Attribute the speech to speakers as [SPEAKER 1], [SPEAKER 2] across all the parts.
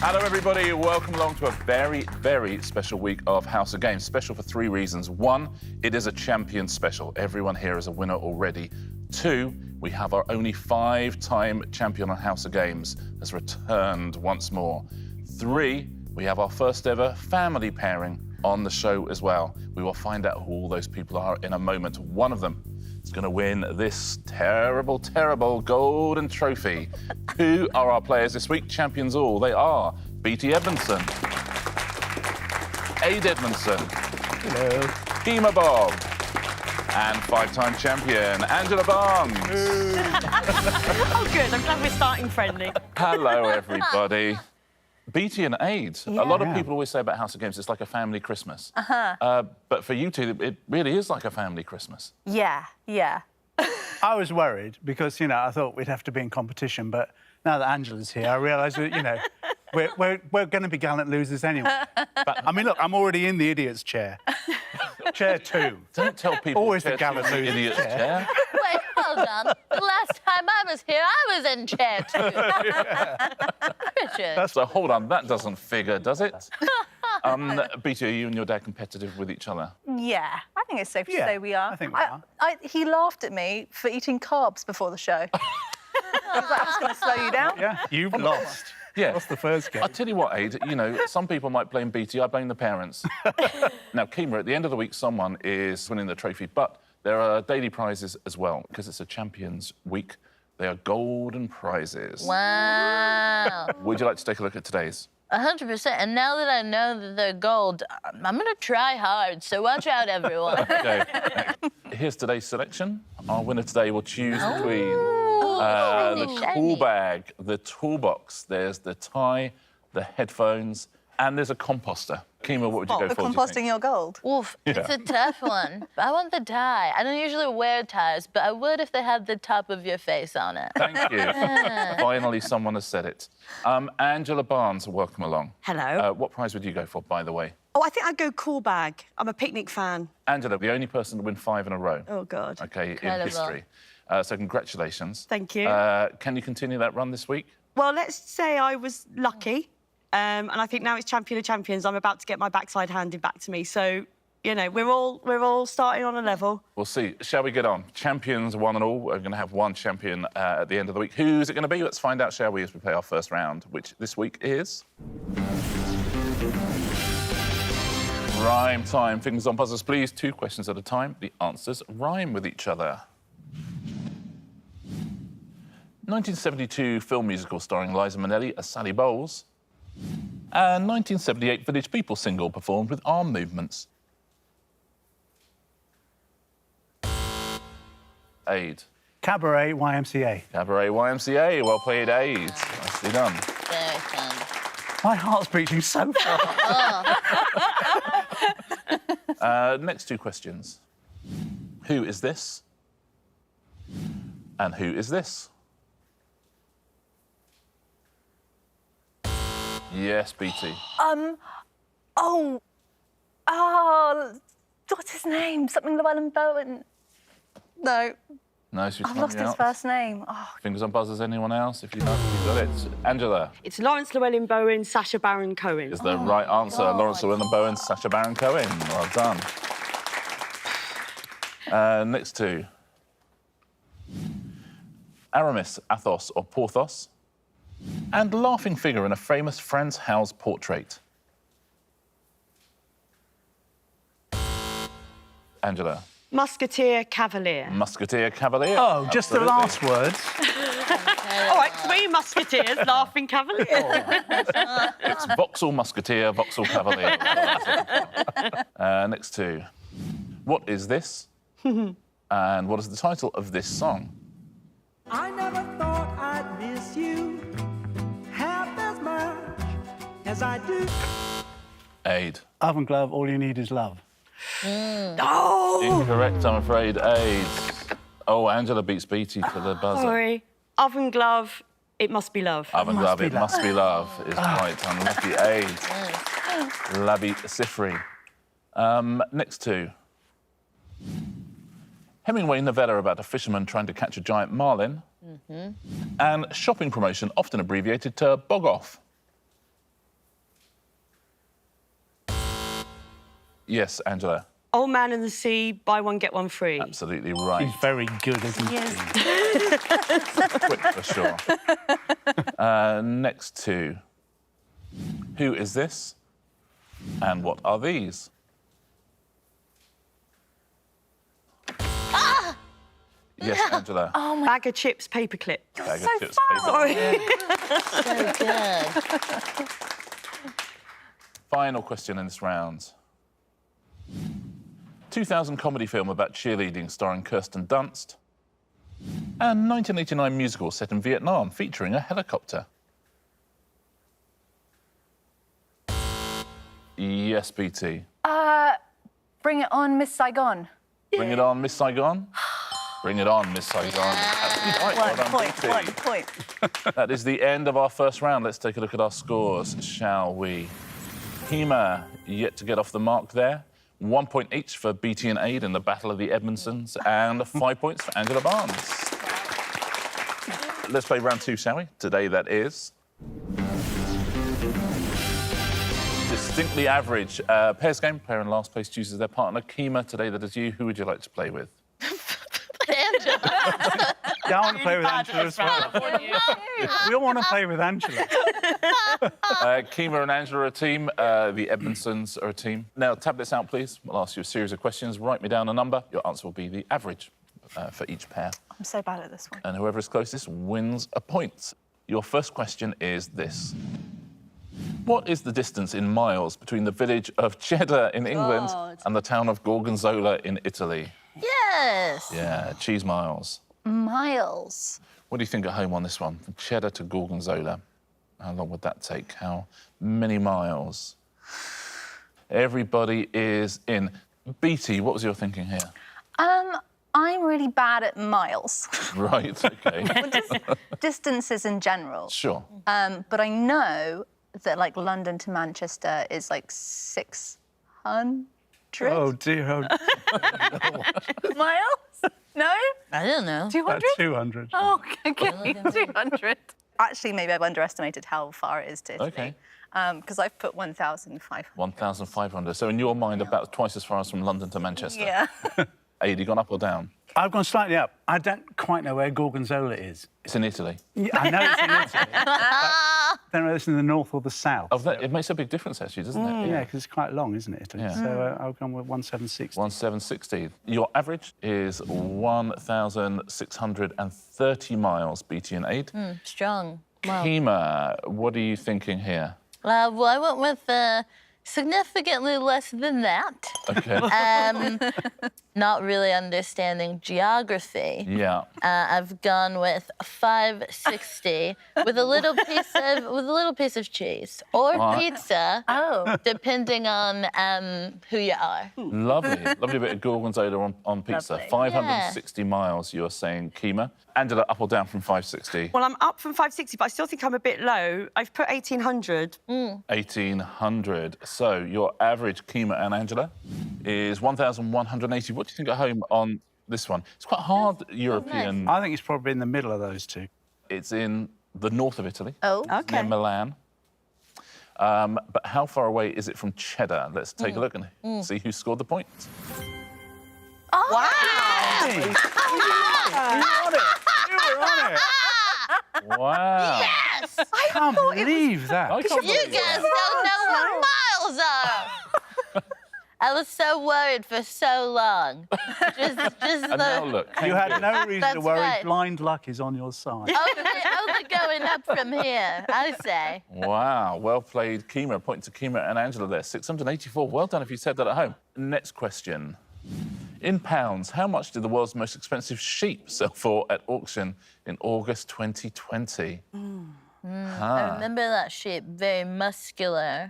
[SPEAKER 1] Hello, everybody. Welcome along to a very, very special week of House of Games. Special for three reasons. One, it is a champion special. Everyone here is a winner already. Two, we have our only five-time champion on House of Games has returned once more. Three, we have our first ever family pairing on the show as well. We will find out who all those people are in a moment. One of them is going to win this terrible, terrible golden trophy. Who are our players this week? Champions all. They are Beattie Edmondson, Edmondson,
[SPEAKER 2] hello,
[SPEAKER 1] Kemah Bob, and five-time champion Angela Barnes.
[SPEAKER 3] Oh, good. I'm glad we're starting friendly.
[SPEAKER 1] Hello, everybody. Beattie and Aid. A lot of people always say about House of Games, it's like a family Christmas. But for you two, it really is like a family Christmas.
[SPEAKER 3] Yeah.
[SPEAKER 2] I was worried because, you know, I thought we'd have to be in competition, but now that Angela's here, I realise that, you know, we're going to be gallant losers anyway. But, I mean, look, I'm already in the idiot's chair. Chair 2.
[SPEAKER 1] Don't tell people
[SPEAKER 2] Always the gallant loser's
[SPEAKER 1] idiot's chair.
[SPEAKER 4] Wait, hold on. The last time I was here, I was in chair 2. Richard.
[SPEAKER 1] So, hold on, that doesn't figure, does it? Beattie, are you and your dad competitive with each other?
[SPEAKER 5] Yeah, I think it's safe to say we are.
[SPEAKER 2] I think we are.
[SPEAKER 5] He laughed at me for eating carbs before the show. I was like, I'm just going to slow you down.
[SPEAKER 2] Yeah, you've lost.
[SPEAKER 1] Yeah.
[SPEAKER 2] Lost the first game.
[SPEAKER 1] I'll tell you what, Aid, you know, some people might blame Beattie, I blame the parents. Now, Kemah, at the end of the week, someone is winning the trophy, but there are daily prizes as well, because it's a Champions Week. They are golden prizes.
[SPEAKER 4] Wow.
[SPEAKER 1] Would you like to take a look at today's?
[SPEAKER 4] 100%. And now that I know that they're gold, I'm going to try hard, so watch out, everyone.
[SPEAKER 1] Okay. Here's today's selection. Our winner today will choose between the tool bag, the toolbox, there's the tie, the headphones, and there's a composter. Kemah, what would you go
[SPEAKER 5] For
[SPEAKER 1] for?
[SPEAKER 5] composting your gold.
[SPEAKER 4] Oof, it's a tough one. I want the tie. I don't usually wear ties, but I would if they had the top of your face on it.
[SPEAKER 1] Thank you. Finally, someone has said it. Angela Barnes, welcome along.
[SPEAKER 3] Hello.
[SPEAKER 1] What prize would you go for, by the way?
[SPEAKER 3] Oh, I think I'd go cool bag. I'm a picnic fan.
[SPEAKER 1] Angela, the only person to win 5 in a row.
[SPEAKER 3] Oh, God.
[SPEAKER 1] OK,
[SPEAKER 4] Incredible.
[SPEAKER 1] in history. So congratulations.
[SPEAKER 3] Thank you.
[SPEAKER 1] Can you continue that run this week?
[SPEAKER 3] Well, let's say I was lucky, and I think now it's champion of champions. I'm about to get my backside handed back to me. So, you know, we're all starting on a level.
[SPEAKER 1] We'll see. Shall we get on? Champions, one and all. We're going to have one champion at the end of the week. Who's it going to be? Let's find out, shall we, as we play our first round, which this week is... Rhyme time. Fingers on buzzers, please. 2 questions at a time. The answers rhyme with each other. 1972 film musical starring Liza Minnelli as Sally Bowles. And 1978 Village People single performed with arm movements. Aid.
[SPEAKER 2] Cabaret YMCA.
[SPEAKER 1] Cabaret YMCA. Well played, Aid. Nicely done.
[SPEAKER 4] Very fun.
[SPEAKER 2] My heart's beating so fast.
[SPEAKER 1] Next 2 questions. Who is this? And who is this? Yes, Beattie.
[SPEAKER 5] What's his name? Something Llewellyn Bowen. No,
[SPEAKER 1] No, she's
[SPEAKER 5] I've lost his first name. Oh,
[SPEAKER 1] Fingers on buzzers, anyone else? If you have, you've got it. Angela
[SPEAKER 3] It's Lawrence Llewellyn Bowen, Sacha Baron Cohen.
[SPEAKER 1] is the right answer. Lawrence Llewellyn Bowen, Sacha Baron Cohen. Well done. Next 2. Aramis, Athos or Porthos, and laughing figure in a famous Franz Hals portrait. Angela.
[SPEAKER 3] Musketeer, Cavalier.
[SPEAKER 1] Musketeer, Cavalier.
[SPEAKER 2] Oh, just the
[SPEAKER 1] Absolutely.
[SPEAKER 2] last words.
[SPEAKER 3] All right, 3 musketeers, laughing Cavalier.
[SPEAKER 1] It's Vauxhall Musketeer, Vauxhall Cavalier. Next 2. What is this? And what is the title of this song?
[SPEAKER 6] I never thought I'd miss you half as much as I do.
[SPEAKER 1] Aid.
[SPEAKER 2] Oven glove, all you need is love.
[SPEAKER 3] Oh!
[SPEAKER 1] Incorrect, I'm afraid. Aid. Oh, Angela beats Beattie for the buzzer.
[SPEAKER 3] Sorry. Oven glove, it must be love.
[SPEAKER 1] Oven glove,
[SPEAKER 2] be
[SPEAKER 1] it
[SPEAKER 2] love.
[SPEAKER 1] must be love, is quite unlucky. Aid. Labby Sifri. Next 2. Hemingway novella about a fisherman trying to catch a giant marlin. And shopping promotion, often abbreviated to bog off. Yes, Angela.
[SPEAKER 3] Old Man and the Sea, buy one, get one free.
[SPEAKER 1] Absolutely right.
[SPEAKER 2] He's very good, isn't he?
[SPEAKER 1] Quick for sure. Next two. Who is this? And what are these? Yes, Angela.
[SPEAKER 3] Bag of chips, paperclip.
[SPEAKER 1] Bag of chips,
[SPEAKER 3] Sorry.
[SPEAKER 4] So good.
[SPEAKER 1] Final question in this round. 2000 comedy film about cheerleading starring Kirsten Dunst. And 1989 musical set in Vietnam featuring a helicopter. Yes, Beattie.
[SPEAKER 5] Bring It On, Miss Saigon.
[SPEAKER 1] Bring it on, Miss Saigon. Bring it on, Miss Saigon. Absolutely right. Well done, Beattie.
[SPEAKER 5] 1 point.
[SPEAKER 1] That is the end of our first round. Let's take a look at our scores, shall we? Kemah yet to get off the mark there. 1 point each for Beattie and Aid in the Battle of the Edmondsons, and 5 points for Angela Barnes. Let's play round two, shall we? Today, that is distinctly average. Pairs game, player in last place chooses their partner. Kemah, today, that is you. Who would you like to play with?
[SPEAKER 4] Angela.
[SPEAKER 2] Yeah, I want to play with Angela as well. We all want to play with Angela.
[SPEAKER 1] Kemah and Angela are a team. The Edmondsons are a team. Now, tablets out, please. I'll ask you a series of questions. Write me down a number. Your answer will be the average for each pair.
[SPEAKER 5] I'm so bad at this one.
[SPEAKER 1] And whoever is closest wins a point. Your first question is this. What is the distance in miles between the village of Cheddar in England and the town of Gorgonzola in Italy?
[SPEAKER 4] Yes.
[SPEAKER 1] Yeah, cheese miles.
[SPEAKER 4] Miles.
[SPEAKER 1] What do you think at home on this one? From Cheddar to Gorgonzola. How long would that take? How many miles? Everybody is in. Beattie, what was your thinking here?
[SPEAKER 5] I'm really bad at miles.
[SPEAKER 1] Right, OK.
[SPEAKER 5] Distances in general.
[SPEAKER 1] Sure.
[SPEAKER 5] But I know that, like, London to Manchester is, like, 600.
[SPEAKER 2] Oh, dear. Oh,
[SPEAKER 5] Miles? No?
[SPEAKER 4] I don't know.
[SPEAKER 5] 200?
[SPEAKER 2] about 200.
[SPEAKER 5] Oh, okay, 200. Actually, maybe I've underestimated how far it is to Italy.
[SPEAKER 1] OK.
[SPEAKER 5] Because I've put 1,500.
[SPEAKER 1] 1,500. So in your mind, about twice as far as from London to Manchester.
[SPEAKER 5] Yeah.
[SPEAKER 1] Aid, you gone up or down?
[SPEAKER 2] I've gone slightly up. I don't quite know where Gorgonzola is.
[SPEAKER 1] It's in Italy.
[SPEAKER 2] Yeah, I know it's in Italy. But I don't know if it's in the north or the south.
[SPEAKER 1] Oh, it makes a big difference, actually, doesn't it?
[SPEAKER 2] Yeah, because it's quite long, isn't it, Italy?
[SPEAKER 1] Yeah.
[SPEAKER 2] So I've gone with 1760.
[SPEAKER 1] 1760. Your average is 1,630 miles, Beattie and Aid.
[SPEAKER 4] Strong. Wow.
[SPEAKER 1] Kemah, what are you thinking here?
[SPEAKER 4] Well, I went with significantly less than that.
[SPEAKER 1] OK.
[SPEAKER 4] Not really understanding geography.
[SPEAKER 1] Yeah.
[SPEAKER 4] I've gone with 560 with a little piece of cheese or pizza.
[SPEAKER 5] Oh.
[SPEAKER 4] Depending on who you are.
[SPEAKER 1] Lovely. Lovely bit of gorgonzola on pizza.
[SPEAKER 5] Lovely.
[SPEAKER 1] 560 miles, you're saying, Kemah. Angela, up or down from 560?
[SPEAKER 3] Well, I'm up from 560, but I still think I'm a bit low. I've put 1,800.
[SPEAKER 1] 1,800. So your average, Kemah and Angela, is 1,180. What do you think at home on this one? It's quite hard European.
[SPEAKER 2] I think it's probably in the middle of those two.
[SPEAKER 1] It's in the north of Italy,
[SPEAKER 5] Oh.
[SPEAKER 3] Okay.
[SPEAKER 1] near Milan. But how far away is it from Cheddar? Let's take a look and see who scored the point.
[SPEAKER 3] Wow!
[SPEAKER 2] Hey, you were on it. You were on it.
[SPEAKER 1] Wow.
[SPEAKER 4] Yes!
[SPEAKER 2] I can't believe that.
[SPEAKER 1] I can't
[SPEAKER 4] You
[SPEAKER 1] believe
[SPEAKER 4] guys
[SPEAKER 1] that.
[SPEAKER 4] don't know what miles are. I was so worried for so long. Just
[SPEAKER 1] And now look.
[SPEAKER 2] You had no reason to
[SPEAKER 4] That's
[SPEAKER 2] worry.
[SPEAKER 4] right.
[SPEAKER 2] Blind luck is on your side.
[SPEAKER 4] only going up from here, I say.
[SPEAKER 1] Wow, well played, Kemah. A point to Kemah and Angela there. 684. Well done if you said that at home. Next question. In pounds, how much did the world's most expensive sheep sell for at auction in August 2020?
[SPEAKER 4] I remember that sheep, very muscular.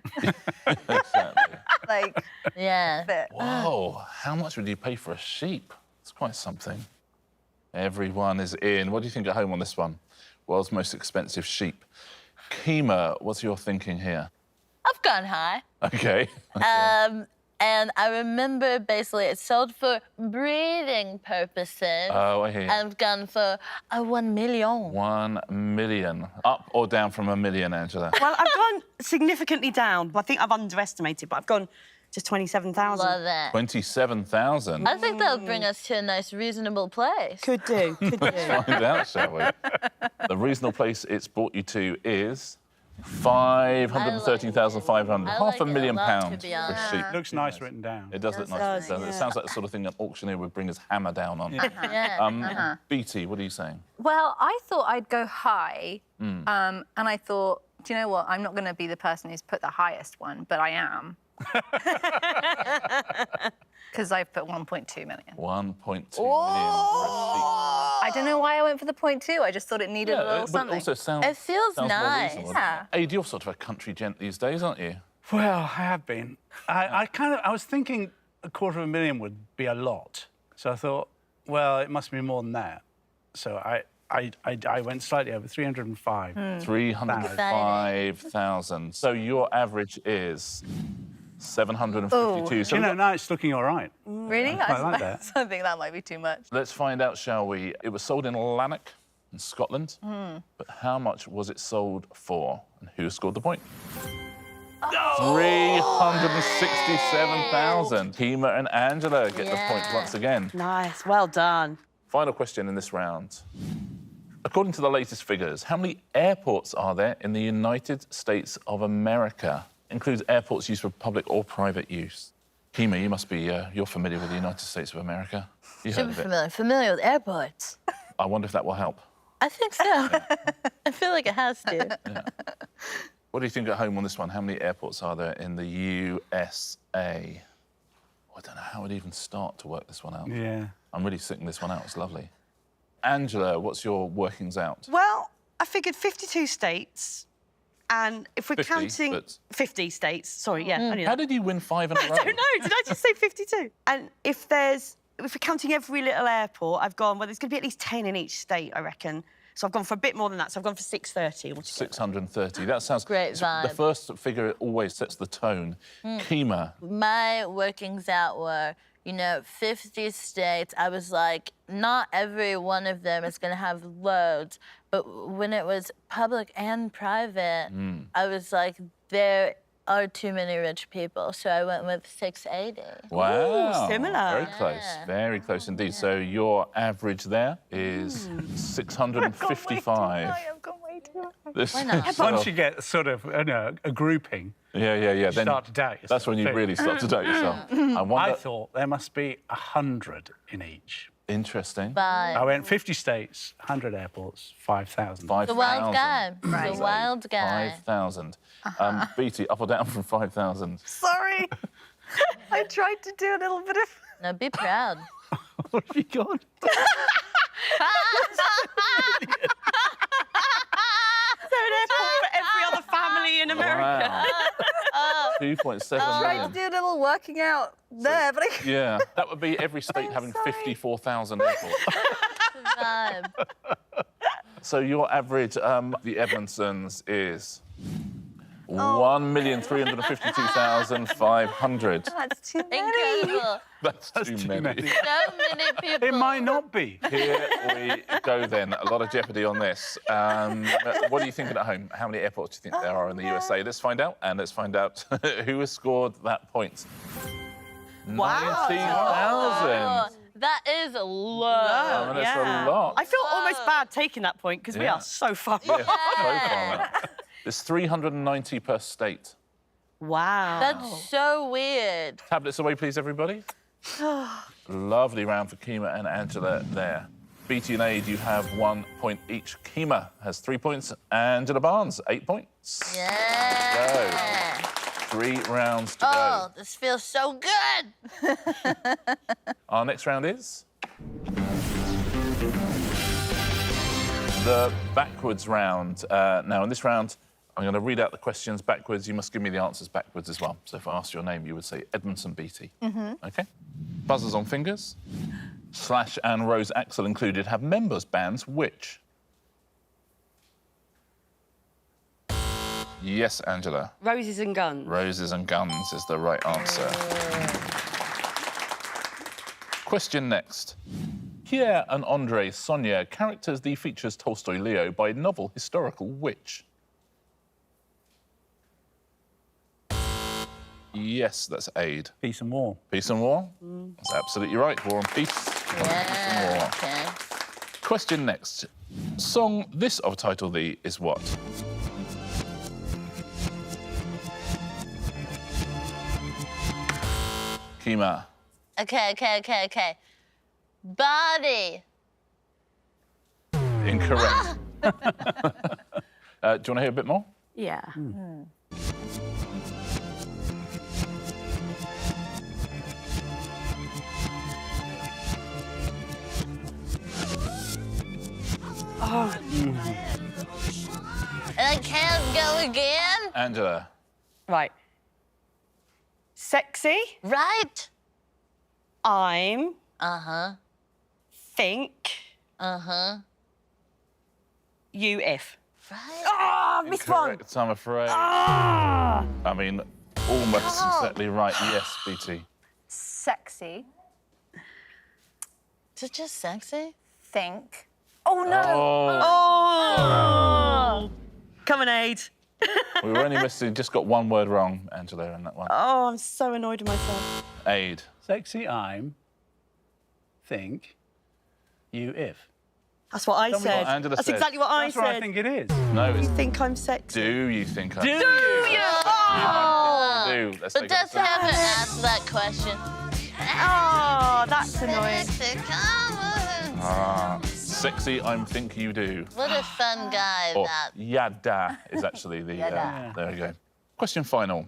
[SPEAKER 1] Exactly.
[SPEAKER 5] Like,
[SPEAKER 4] Yeah.
[SPEAKER 5] fit.
[SPEAKER 1] Whoa, how much would you pay for a sheep? It's quite something. Everyone is in. What do you think at home on this one? World's most expensive sheep. Kemah, what's your thinking here?
[SPEAKER 4] I've gone high.
[SPEAKER 1] Okay.
[SPEAKER 4] And I remember basically it's sold for breeding purposes.
[SPEAKER 1] Oh, I hear you.
[SPEAKER 4] I've gone for 1 million.
[SPEAKER 1] 1 million. Up or down from 1 million, Angela?
[SPEAKER 3] Well, I've gone significantly down. I think I've underestimated, but I've gone Just 27,000.
[SPEAKER 4] Love it.
[SPEAKER 1] 27,000.
[SPEAKER 4] I think that'll bring us to a nice, reasonable place.
[SPEAKER 3] Could do, could do.
[SPEAKER 1] Find out, shall we? The reasonable place it's brought you to is 513,500.
[SPEAKER 4] I
[SPEAKER 1] Half
[SPEAKER 4] like
[SPEAKER 1] a
[SPEAKER 4] it a
[SPEAKER 1] million
[SPEAKER 4] lot, to
[SPEAKER 1] pounds
[SPEAKER 4] be
[SPEAKER 1] for
[SPEAKER 4] honest.
[SPEAKER 1] sheep.
[SPEAKER 2] Looks nice written down.
[SPEAKER 1] It does look nice.
[SPEAKER 3] does,
[SPEAKER 1] doesn't it? It
[SPEAKER 3] yeah.
[SPEAKER 1] sounds like the sort of thing an auctioneer would bring his hammer down on.
[SPEAKER 4] Yeah.
[SPEAKER 1] Beattie, what are you saying?
[SPEAKER 5] Well, I thought I'd go high, and I thought, do you know what? I'm not going to be the person who's put the highest one, but I am. Because I've put 1.2 million.
[SPEAKER 1] 1.2 million for a
[SPEAKER 5] I don't know why I went for the 0.2. I just thought it needed
[SPEAKER 1] sheep.
[SPEAKER 5] a little
[SPEAKER 1] But
[SPEAKER 5] something.
[SPEAKER 1] also sounds,
[SPEAKER 4] It feels
[SPEAKER 1] sounds more
[SPEAKER 4] nice.
[SPEAKER 1] reasonable.
[SPEAKER 5] Yeah.
[SPEAKER 1] Aid, you're sort of a country gent these days, aren't you?
[SPEAKER 2] Well, I have been. I was thinking 250,000 would be a lot. So I thought, well, it must be more than that. So I went slightly over 305.
[SPEAKER 1] 305,000. So your average is 752. So
[SPEAKER 2] You know, now it's looking all right.
[SPEAKER 5] Really?
[SPEAKER 2] I like that.
[SPEAKER 5] I think that might be too much.
[SPEAKER 1] let's find out, shall we? It was sold in Lanark in Scotland. But how much was it sold for? And who scored the point? 367,000. Kemah and Angela get the point once again.
[SPEAKER 3] Nice, well done.
[SPEAKER 1] Final question in this round. According to the latest figures, how many airports are there in the United States of America? Includes airports used for public or private use. Kemah, you must be, you're familiar with the United States of America. You heard
[SPEAKER 4] Super
[SPEAKER 1] of it.
[SPEAKER 4] familiar with airports.
[SPEAKER 1] I wonder if that will help.
[SPEAKER 4] I think so. I feel like it has to.
[SPEAKER 1] What do you think at home on this one? How many airports are there in the USA? I don't know how I'd even start to work this one out.
[SPEAKER 2] Yeah.
[SPEAKER 1] I'm really sitting this one out. It's lovely. Angela, what's your workings out?
[SPEAKER 3] Well, I figured 52 states, and if we're
[SPEAKER 1] 50,
[SPEAKER 3] counting...
[SPEAKER 1] but-
[SPEAKER 3] 50 states, sorry, yeah. only
[SPEAKER 1] How
[SPEAKER 3] that.
[SPEAKER 1] did you win 5 in a row?
[SPEAKER 3] I don't know, did I just say 52? And if we're counting every little airport, I've gone, well, there's going to be at least 10 in each state, I reckon. So I've gone for a bit more than that, so I've gone for 630 altogether.
[SPEAKER 1] 630. That sounds
[SPEAKER 4] Great
[SPEAKER 1] The
[SPEAKER 4] vibe.
[SPEAKER 1] first figure always sets the tone. Kemah,
[SPEAKER 4] My workings out were, 50 states. I was like, not every one of them is going to have loads. But when it was public and private, I was like, there are too many rich people. So I went with 680.
[SPEAKER 1] wow.
[SPEAKER 3] similar.
[SPEAKER 1] Very close, very close indeed. So your average there is 655.
[SPEAKER 5] I've gone way too high.
[SPEAKER 1] This
[SPEAKER 4] Why not?
[SPEAKER 1] is,
[SPEAKER 2] Once you get sort of a grouping,
[SPEAKER 1] yeah.
[SPEAKER 2] you
[SPEAKER 1] Then
[SPEAKER 2] start to doubt yourself.
[SPEAKER 1] that's when you really start to doubt yourself. I wonder.
[SPEAKER 2] I thought there must be 100 in each.
[SPEAKER 1] Interesting.
[SPEAKER 4] But
[SPEAKER 2] I went 50 states, 100 airports, 5,000.
[SPEAKER 1] 5,000.
[SPEAKER 4] the wild guy.
[SPEAKER 5] Right.
[SPEAKER 4] The wild guy.
[SPEAKER 1] 5,000. Beattie, up or down from 5,000?
[SPEAKER 5] Sorry. I tried to do a little bit of...
[SPEAKER 4] No, be proud.
[SPEAKER 2] What have you got?
[SPEAKER 3] So an airport for every other family in America.
[SPEAKER 1] Wow. 2.7
[SPEAKER 5] I tried
[SPEAKER 1] million.
[SPEAKER 5] to do a little working out there, but I...
[SPEAKER 1] Yeah, that would be every state having
[SPEAKER 5] sorry.
[SPEAKER 1] 54,000 airports.
[SPEAKER 4] Vibe.
[SPEAKER 1] So your average, the Edmondsons, is 1,352,500.
[SPEAKER 5] That's too many.
[SPEAKER 4] Incredible.
[SPEAKER 1] That's too many.
[SPEAKER 2] many.
[SPEAKER 4] So many people.
[SPEAKER 2] It might not be.
[SPEAKER 1] Here we go then. A lot of jeopardy on this. What are you thinking at home? How many airports do you think there are in the USA? Let's find out, and let's find out who has scored that point.
[SPEAKER 3] Wow.
[SPEAKER 1] 19,000.
[SPEAKER 4] That is a lot.
[SPEAKER 1] I mean, it's a lot.
[SPEAKER 3] I feel almost bad taking that point because we
[SPEAKER 1] Yeah.
[SPEAKER 3] are so far
[SPEAKER 1] Yeah,
[SPEAKER 3] off.
[SPEAKER 1] so far. There's 390 per state.
[SPEAKER 3] Wow.
[SPEAKER 4] That's so weird.
[SPEAKER 1] Tablets away, please, everybody. Lovely round for Kemah and Angela there. Beattie and Aid, you have 1 point each. Kemah has 3 points. Angela Barnes, 8 points.
[SPEAKER 4] Yeah.
[SPEAKER 1] 3 rounds to
[SPEAKER 4] Oh,
[SPEAKER 1] go.
[SPEAKER 4] this feels so good.
[SPEAKER 1] Our next round is the backwards round. Now, in this round, I'm going to read out the questions backwards. You must give me the answers backwards as well. So if I ask your name, you would say Edmondson Beattie. OK? Buzzers on fingers. Slash and Rose Axel included have members bands which? Yes, Angela.
[SPEAKER 3] Roses and guns.
[SPEAKER 1] Roses and Guns is the right answer. Question next. Pierre and André Sonia, characters the features Tolstoy Leo by novel historical which? Yes, that's aid.
[SPEAKER 2] Peace and war.
[SPEAKER 1] Peace and war? That's absolutely right. War and peace. Peace and war.
[SPEAKER 4] Okay.
[SPEAKER 1] Question next. Song this of title thee is what? Kemah.
[SPEAKER 4] Okay. Body.
[SPEAKER 1] Incorrect. Do you want to hear a bit more?
[SPEAKER 3] Yeah.
[SPEAKER 4] And I can't go again?
[SPEAKER 1] Angela.
[SPEAKER 3] Right. Sexy.
[SPEAKER 4] Right?
[SPEAKER 3] I'm. Think. You if.
[SPEAKER 4] Right?
[SPEAKER 3] Ah, missed one.
[SPEAKER 1] Incorrect, I'm afraid.
[SPEAKER 3] Ah.
[SPEAKER 1] I mean, almost exactly right. Yes, Beattie.
[SPEAKER 5] Sexy.
[SPEAKER 4] Is it just sexy?
[SPEAKER 5] Think. Oh, no.
[SPEAKER 3] Oh. Come on, Aid.
[SPEAKER 1] We were only missing, just got one word wrong, Angela, in that one.
[SPEAKER 3] Oh, I'm so annoyed with myself.
[SPEAKER 1] Aid.
[SPEAKER 2] Sexy I'm. Think. You if.
[SPEAKER 3] That's what I
[SPEAKER 1] Tell me
[SPEAKER 3] said.
[SPEAKER 1] what Angela
[SPEAKER 3] That's
[SPEAKER 1] said.
[SPEAKER 3] exactly what I
[SPEAKER 2] That's
[SPEAKER 3] said.
[SPEAKER 2] what I think it is.
[SPEAKER 1] No,
[SPEAKER 3] You
[SPEAKER 1] it's
[SPEAKER 3] think I'm sexy?
[SPEAKER 1] do you think I
[SPEAKER 2] Do you?
[SPEAKER 4] Oh.
[SPEAKER 1] do? Let's
[SPEAKER 4] But
[SPEAKER 1] take it
[SPEAKER 4] Dustin
[SPEAKER 1] back.
[SPEAKER 4] haven't asked that question.
[SPEAKER 3] Oh, that's annoying.
[SPEAKER 1] Sexy, I'm think you do.
[SPEAKER 4] What a fun guy
[SPEAKER 1] Or
[SPEAKER 4] that.
[SPEAKER 1] yada is actually the.
[SPEAKER 4] Yada.
[SPEAKER 1] There we go. Question final.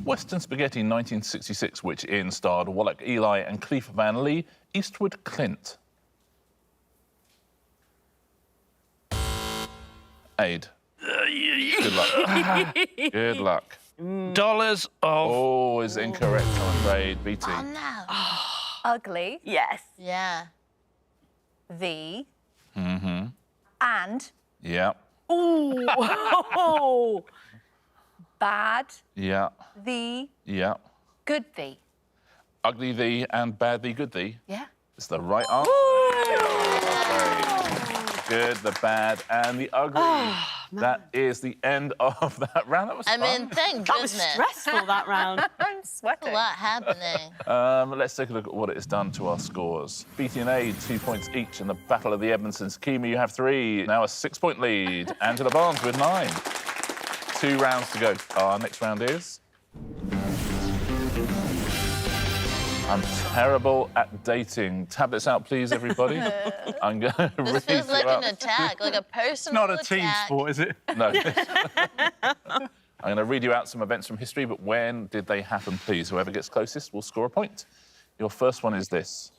[SPEAKER 1] Western Spaghetti 1966, which in starred Wallach Eli and Cleef Van Lee, Eastwood Clint. Aid. Good luck. Good luck.
[SPEAKER 2] Dollars of.
[SPEAKER 1] Oh, is incorrect, I'm afraid. Beattie.
[SPEAKER 4] Oh, no.
[SPEAKER 5] Ugly.
[SPEAKER 3] Yes.
[SPEAKER 4] Yeah.
[SPEAKER 5] The.
[SPEAKER 1] Mm-hmm.
[SPEAKER 5] And.
[SPEAKER 1] Yeah.
[SPEAKER 3] Oh.
[SPEAKER 5] Bad.
[SPEAKER 1] Yeah.
[SPEAKER 5] The.
[SPEAKER 1] Yeah.
[SPEAKER 5] Good thee.
[SPEAKER 1] Ugly thee and bad thee, good thee.
[SPEAKER 5] Yeah.
[SPEAKER 1] It's the right answer. Good, the bad, and the ugly. That is the end of that round. That was
[SPEAKER 4] I
[SPEAKER 1] fun.
[SPEAKER 4] mean, thank
[SPEAKER 3] That was
[SPEAKER 4] goodness.
[SPEAKER 3] stressful, that round.
[SPEAKER 5] I'm
[SPEAKER 4] A
[SPEAKER 5] sweating.
[SPEAKER 4] lot happening.
[SPEAKER 1] Let's take a look at what it has done to our scores. Beattie and Aid, 2 points each in the Battle of the Edmondsons. Kemah, you have 3. Now a 6-point lead. Angela Barnes with 9. 2 rounds to go. Our next round is... I'm terrible at dating. Tablets out, please, everybody. I'm going to read
[SPEAKER 4] This feels like
[SPEAKER 1] you out.
[SPEAKER 4] an attack, like a personal
[SPEAKER 2] Not a team
[SPEAKER 4] attack.
[SPEAKER 2] sport, is it?
[SPEAKER 1] No. I'm going to read you out some events from history, but when did they happen, please? Whoever gets closest will score a point. Your first one is this.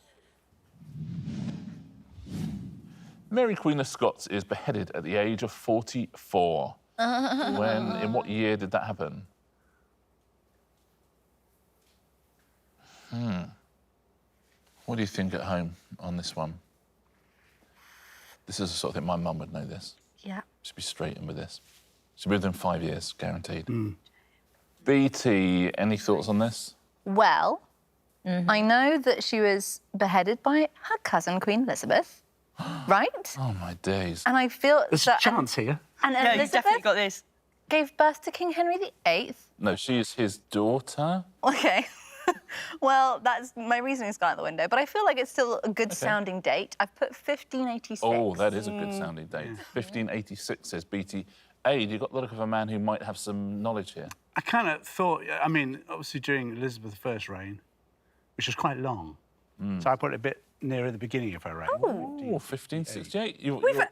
[SPEAKER 1] Mary Queen of Scots is beheaded at the age of 44. In what year did that happen? What do you think at home on this one? This is the sort of thing my mum would know this.
[SPEAKER 5] Yeah.
[SPEAKER 1] Should be straight in with this. She'll be within 5 years, guaranteed. Beattie, any thoughts on this?
[SPEAKER 5] Well, I know that she was beheaded by her cousin, Queen Elizabeth, right?
[SPEAKER 1] Oh, my days.
[SPEAKER 5] And I feel
[SPEAKER 2] There's
[SPEAKER 5] that...
[SPEAKER 2] a chance here.
[SPEAKER 5] And
[SPEAKER 3] Yeah, you've
[SPEAKER 5] Elizabeth
[SPEAKER 3] definitely got this.
[SPEAKER 5] gave birth to King Henry VIII.
[SPEAKER 1] No, she is his daughter.
[SPEAKER 5] Okay. Well, that's my reasoning's gone out the window, but I feel like it's still a good sounding date. I've put 1586.
[SPEAKER 1] Oh, that is a good sounding date. 1586, says Beattie. Aid, you've got the look of a man who might have some knowledge here.
[SPEAKER 2] I kind of thought, I mean, obviously during Elizabeth I's reign, which was quite long, so I put it a bit nearer the beginning of her reign.
[SPEAKER 1] Oh, 1568. You got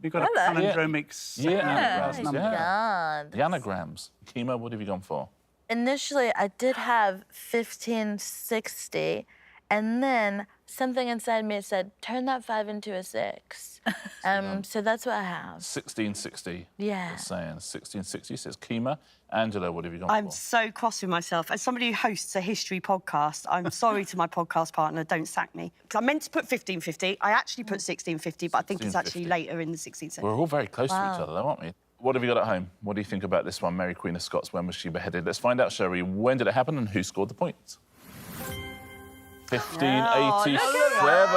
[SPEAKER 2] We've got a palindromic
[SPEAKER 1] anagrams,
[SPEAKER 2] number.
[SPEAKER 4] God.
[SPEAKER 1] the anagrams. Kemah, what have you gone for?
[SPEAKER 4] Initially, I did have 1560, and then something inside me said, turn that 5 into a 6. So that's what I have.
[SPEAKER 1] 1660.
[SPEAKER 4] Yeah.
[SPEAKER 1] It's saying 1660, says Kemah. Angela, what have you gone
[SPEAKER 3] I'm
[SPEAKER 1] for?
[SPEAKER 3] so cross with myself. As somebody who hosts a history podcast, I'm sorry to my podcast partner, don't sack me. Because I meant to put 1550. I actually put 1650, but I think it's actually
[SPEAKER 1] 1650.
[SPEAKER 3] later in the 16th century.
[SPEAKER 1] We're all very close to each other, though, aren't we? What have you got at home? What do you think about this one? Mary Queen of Scots, when was she beheaded? Let's find out, shall we? When did it happen and who scored the points? 1587. Beattie.
[SPEAKER 3] Well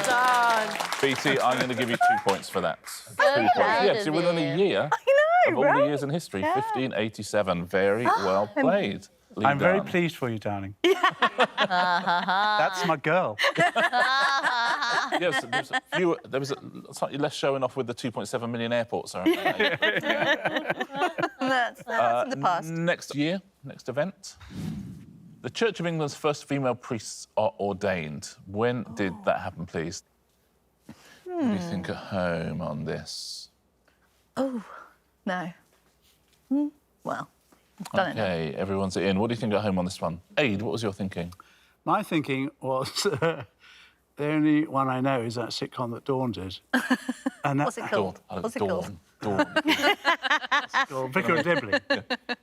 [SPEAKER 3] done.
[SPEAKER 1] Beattie, I'm going to give you 2 points for that. 2 points.
[SPEAKER 4] proud
[SPEAKER 1] Yes,
[SPEAKER 4] of
[SPEAKER 1] you're within a
[SPEAKER 4] you.
[SPEAKER 1] year.
[SPEAKER 5] I know.
[SPEAKER 1] of all the years in history. 1587. Very well played. Lee
[SPEAKER 2] I'm very
[SPEAKER 1] Dunn.
[SPEAKER 2] pleased for you, darling. That's my girl.
[SPEAKER 1] Yes, there was slightly less showing off with the 2.7 million airports. Sorry.
[SPEAKER 5] That's in the past.
[SPEAKER 1] Next year, next event. The Church of England's first female priests are ordained. When did that happen, please? What do you think at home on this?
[SPEAKER 5] Oh, no. Well, don't know.
[SPEAKER 1] Okay, everyone's in. What do you think at home on this one? Aid, what was your thinking?
[SPEAKER 2] My thinking was the only one I know is that sitcom that Dawn did. And
[SPEAKER 5] What's it called? What's it called?
[SPEAKER 1] Dawn.
[SPEAKER 2] Vicar of Dibley.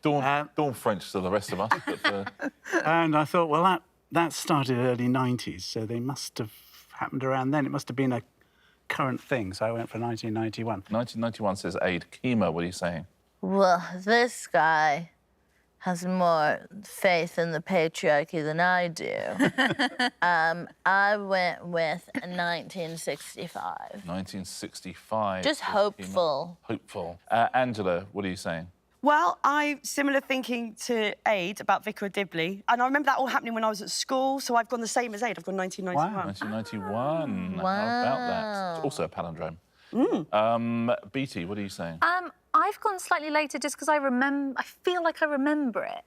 [SPEAKER 1] Dawn French to the rest of us. But,
[SPEAKER 2] And I thought, well, that started early 90s, so they must have happened around then. It must have been a current thing, so I went for 1991.
[SPEAKER 1] 1991 says Aid. Kemah, what are you saying?
[SPEAKER 4] Well, this guy has more faith in the patriarchy than I do. I went with 1965.
[SPEAKER 1] 1965.
[SPEAKER 4] Just
[SPEAKER 1] says
[SPEAKER 4] hopeful.
[SPEAKER 1] Kemah. Hopeful. Angela, what are you saying?
[SPEAKER 3] Well, I'm similar thinking to Aid about Vicar of Dibley. And I remember that all happening when I was at school, so I've gone the same as Aid. I've gone 1991.
[SPEAKER 1] 1991.
[SPEAKER 4] Wow.
[SPEAKER 1] How about that? It's also a palindrome. Beattie, what are you saying?
[SPEAKER 5] I've gone slightly later just because I feel like I remember it.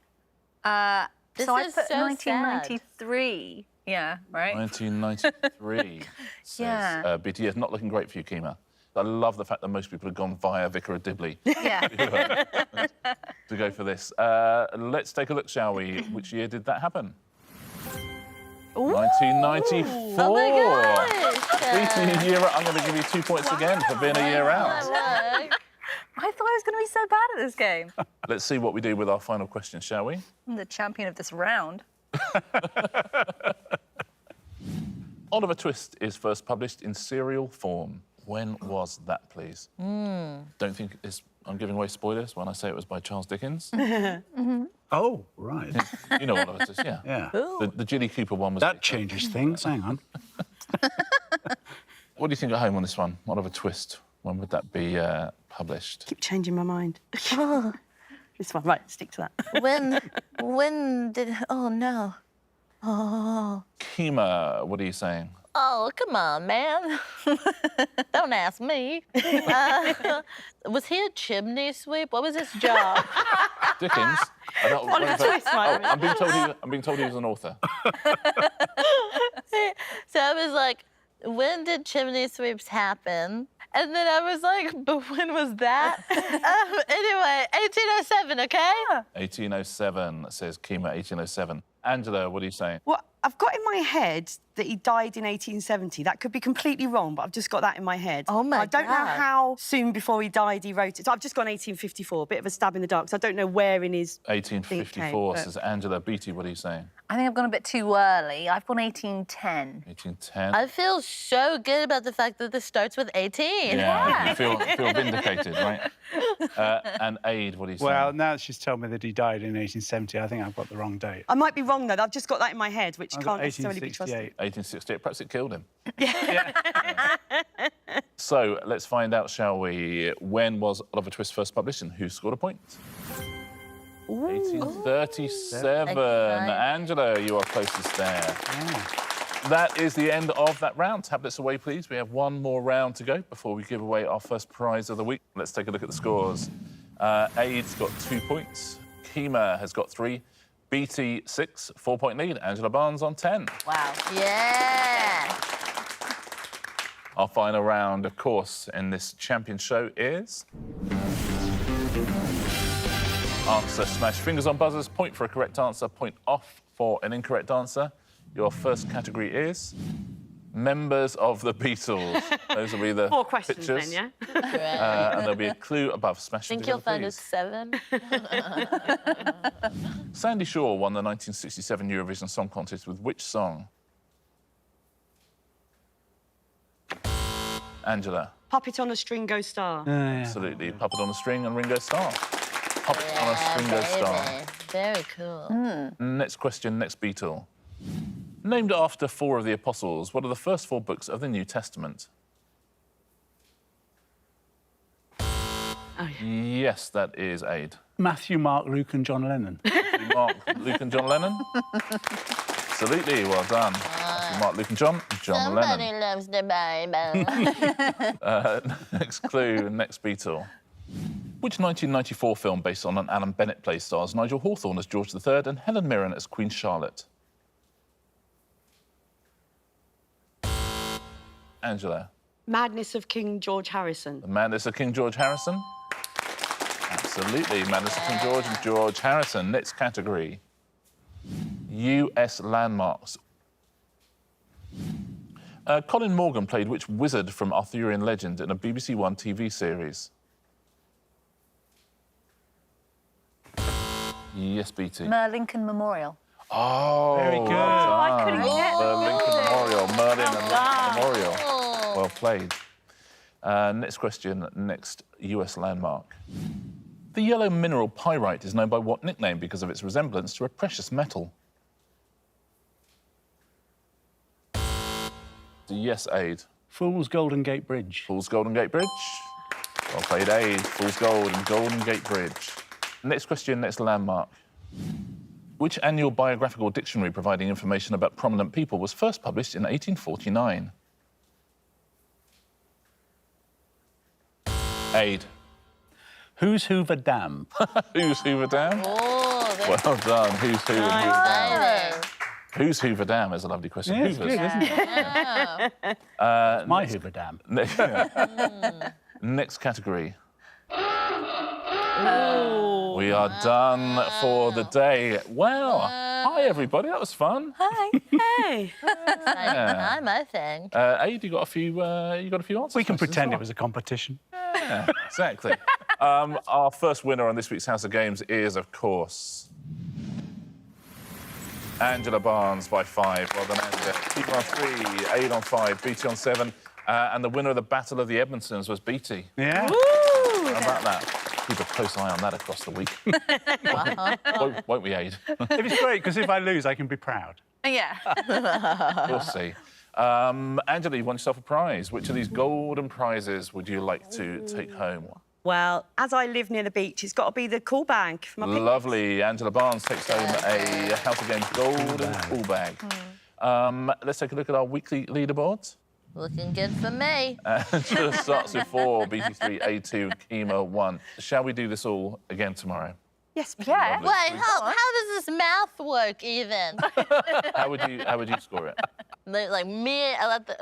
[SPEAKER 4] This
[SPEAKER 5] so I
[SPEAKER 4] is
[SPEAKER 5] put
[SPEAKER 4] so
[SPEAKER 5] 1993. Yeah, right?
[SPEAKER 1] 1993, says
[SPEAKER 5] Yeah.
[SPEAKER 1] Beattie. It's not looking great for you, Kemah. I love the fact that most people have gone via Vicar of Dibley
[SPEAKER 5] Yeah.
[SPEAKER 1] to go for this. Let's take a look, shall we? Which year did that happen? 1994.
[SPEAKER 4] Oh my gosh!
[SPEAKER 1] Beattie, year out. I'm going to give you 2 points again for being a year out.
[SPEAKER 5] I thought I was going to be so bad at this game.
[SPEAKER 1] Let's see what we do with our final question, shall we?
[SPEAKER 5] I'm the champion of this round.
[SPEAKER 1] Oliver Twist is first published in serial form. When was that, please? Don't think I'm giving away spoilers when I say it was by Charles Dickens.
[SPEAKER 2] Oh, right.
[SPEAKER 1] You know Oliver Twist, yeah.
[SPEAKER 2] Yeah.
[SPEAKER 1] The Jilly Cooper one was...
[SPEAKER 2] That changes things. Hang on.
[SPEAKER 1] What do you think at home on this one? Oliver Twist, when would that be published?
[SPEAKER 3] Keep changing my mind. This one, right, stick to that.
[SPEAKER 4] When did... Oh, no. Oh.
[SPEAKER 1] Kemah, what are you saying?
[SPEAKER 4] Oh, come on, man. Don't ask me. Was he a chimney sweep? What was his job?
[SPEAKER 1] Dickens?
[SPEAKER 3] Oliver Twist, right?
[SPEAKER 1] I'm being told he was an author.
[SPEAKER 4] So I was like, when did chimney sweeps happen? And then I was like, but when was that? Anyway, 1807, okay?
[SPEAKER 1] 1807, says Kemah, 1807. Angela, what are you saying?
[SPEAKER 3] Well, I've got in my head that he died in 1870. That could be completely wrong, but I've just got that in my head.
[SPEAKER 4] Oh, my
[SPEAKER 3] I don't know
[SPEAKER 4] God.
[SPEAKER 3] how soon before he died he wrote it. So I've just gone 1854, a bit of a stab in the dark, so I don't know where in his...
[SPEAKER 1] 1854,
[SPEAKER 3] Okay,
[SPEAKER 1] says Angela. Beattie, what are you saying?
[SPEAKER 5] I think I've gone a bit too early. I've gone 1810.
[SPEAKER 1] 1810.
[SPEAKER 4] I feel so good about the fact that this starts with 18.
[SPEAKER 1] Yeah, you feel vindicated, right? And Aid, what are you saying?
[SPEAKER 2] Well, now she's told me that he died in 1870, I think I've got the wrong date.
[SPEAKER 3] I might be wrong, though. I've just got that in my head, which
[SPEAKER 2] I've
[SPEAKER 3] can't
[SPEAKER 2] got
[SPEAKER 3] necessarily be trusted.
[SPEAKER 1] 1868. Perhaps it killed him. So let's find out, shall we? When was Oliver Twist first published and who scored a point? 1837.
[SPEAKER 4] Exciting.
[SPEAKER 1] Angela, you are closest there. That is the end of that round. Tablets away, please. We have one more round to go before we give away our first prize of the week. Let's take a look at the scores. Aid's got 2 points. Kemah has got 3. Beattie, 6. 4-point lead. Angela Barnes on 10.
[SPEAKER 5] Wow.
[SPEAKER 4] Yeah.
[SPEAKER 1] Our final round, of course, in this champion show is... Answer smash. Fingers on buzzers. Point for a correct answer. Point off for an incorrect answer. Your first category is... members of the Beatles. Those will be the
[SPEAKER 3] 4 questions
[SPEAKER 1] pictures.
[SPEAKER 3] then, yeah?
[SPEAKER 1] And there'll be a clue above. Smash
[SPEAKER 4] Think
[SPEAKER 1] them
[SPEAKER 4] you'll find
[SPEAKER 1] together,
[SPEAKER 4] us 7?
[SPEAKER 1] Sandy Shaw won the 1967 Eurovision Song Contest with which song? Angela.
[SPEAKER 3] Puppet on a String, Go Star.
[SPEAKER 1] Absolutely. Puppet on a String and Ringo Starr. Puppet on a String, Go Star.
[SPEAKER 4] Very cool.
[SPEAKER 1] Next question, next Beatle. Named after 4 of the Apostles, what are the first 4 books of the New Testament?
[SPEAKER 3] Oh, yeah.
[SPEAKER 1] Yes, that is Aid.
[SPEAKER 2] Matthew, Mark, Luke and John Lennon.
[SPEAKER 1] Mark, Luke and John Lennon? Absolutely, well done. Matthew, Mark, Luke and John
[SPEAKER 4] Somebody
[SPEAKER 1] Lennon.
[SPEAKER 4] loves the Bible.
[SPEAKER 1] Next clue, next Beatle. Which 1994 film based on an Alan Bennett play stars Nigel Hawthorne as George III and Helen Mirren as Queen Charlotte? Angela.
[SPEAKER 3] Madness of King George Harrison.
[SPEAKER 1] The Madness of King George Harrison? Absolutely, Madness of King George and George Harrison. Next category. US landmarks. Colin Morgan played which wizard from Arthurian legend in a BBC One TV series? Yes, Beattie.
[SPEAKER 5] Lincoln Memorial.
[SPEAKER 1] Oh,
[SPEAKER 2] Very good.
[SPEAKER 1] well done.
[SPEAKER 3] I couldn't get
[SPEAKER 1] The Lincoln Memorial, Merlin and Lincoln Memorial.
[SPEAKER 4] Oh.
[SPEAKER 1] Well played. Next question, next US landmark. The yellow mineral pyrite is known by what nickname because of its resemblance to a precious metal? Yes, Aid.
[SPEAKER 2] Fool's Golden Gate Bridge.
[SPEAKER 1] Fool's Golden Gate Bridge. Well played, Aid. Fool's Gold and Golden Gate Bridge. Next question, next landmark. Which annual biographical dictionary providing information about prominent people was first published in 1849? Aid.
[SPEAKER 2] Who's Hoover Dam?
[SPEAKER 1] Who's Hoover Dam?
[SPEAKER 4] Oh, that's
[SPEAKER 1] Well done. Who's Hoover Dam?
[SPEAKER 4] exciting.
[SPEAKER 1] Who's Hoover Dam is a lovely question.
[SPEAKER 2] Yeah, it's
[SPEAKER 1] Hoover's.
[SPEAKER 2] good, isn't it?
[SPEAKER 4] Oh.
[SPEAKER 2] My Hoover Dam.
[SPEAKER 1] Next category. We are done for the day. Well, hi everybody. That was fun.
[SPEAKER 4] Hi.
[SPEAKER 3] Hey.
[SPEAKER 1] Yeah.
[SPEAKER 4] I'm a thing.
[SPEAKER 1] Aid, you got a few answers.
[SPEAKER 2] We can
[SPEAKER 1] for us as
[SPEAKER 2] pretend
[SPEAKER 1] well.
[SPEAKER 2] it was a competition.
[SPEAKER 1] Yeah, exactly. Our first winner on this week's House of Games is, of course, Angela Barnes by 5. Well done, Angela. Keeper on 3, Aid on 5, Beattie on 7. And the winner of the Battle of the Edmondsons was Beattie.
[SPEAKER 2] Yeah.
[SPEAKER 1] How about that? Keep a close eye on that across the week. won't we, Aid?
[SPEAKER 2] It was great, because if I lose, I can be proud.
[SPEAKER 5] Yeah.
[SPEAKER 1] We'll see. Angela, you won yourself a prize. Which of these golden prizes would you like to take home?
[SPEAKER 3] Well, as I live near the beach, it's got to be the cool bag for my picnics.
[SPEAKER 1] Lovely. Angela Barnes takes home a House of Games golden pool bag. Let's take a look at our weekly leaderboards.
[SPEAKER 4] Looking good for me.
[SPEAKER 1] Angela starts with 4, BT 3, A2, Kemah 1. Shall we do this all again tomorrow?
[SPEAKER 3] Yes, please.
[SPEAKER 5] Yeah.
[SPEAKER 4] Wait, how does this math work even?
[SPEAKER 1] How would you score it?
[SPEAKER 4] like me,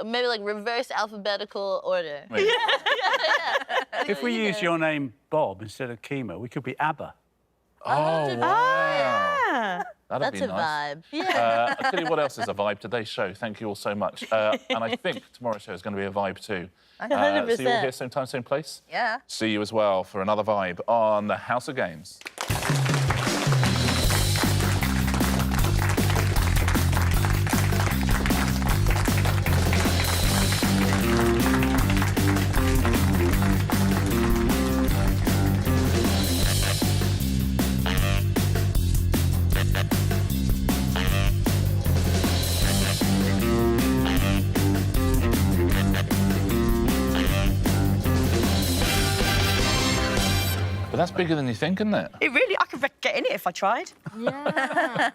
[SPEAKER 4] maybe like reverse alphabetical order.
[SPEAKER 1] Maybe.
[SPEAKER 2] If we use your name, Bob, instead of Kemah, we could be ABBA.
[SPEAKER 1] Oh, wow.
[SPEAKER 3] Yeah.
[SPEAKER 1] That'd
[SPEAKER 4] That's
[SPEAKER 1] be
[SPEAKER 4] a
[SPEAKER 1] nice.
[SPEAKER 4] vibe. Yeah.
[SPEAKER 1] I'll tell you what else is a vibe. Today's show. Thank you all so much. And I think tomorrow's show is going to be a vibe too.
[SPEAKER 4] 100%.
[SPEAKER 1] See you all here, same time, same place.
[SPEAKER 5] Yeah.
[SPEAKER 1] See you as well for another vibe on the House of Games. But that's bigger than you think, isn't it?
[SPEAKER 3] It really, I could get in it if I tried.
[SPEAKER 4] Yeah.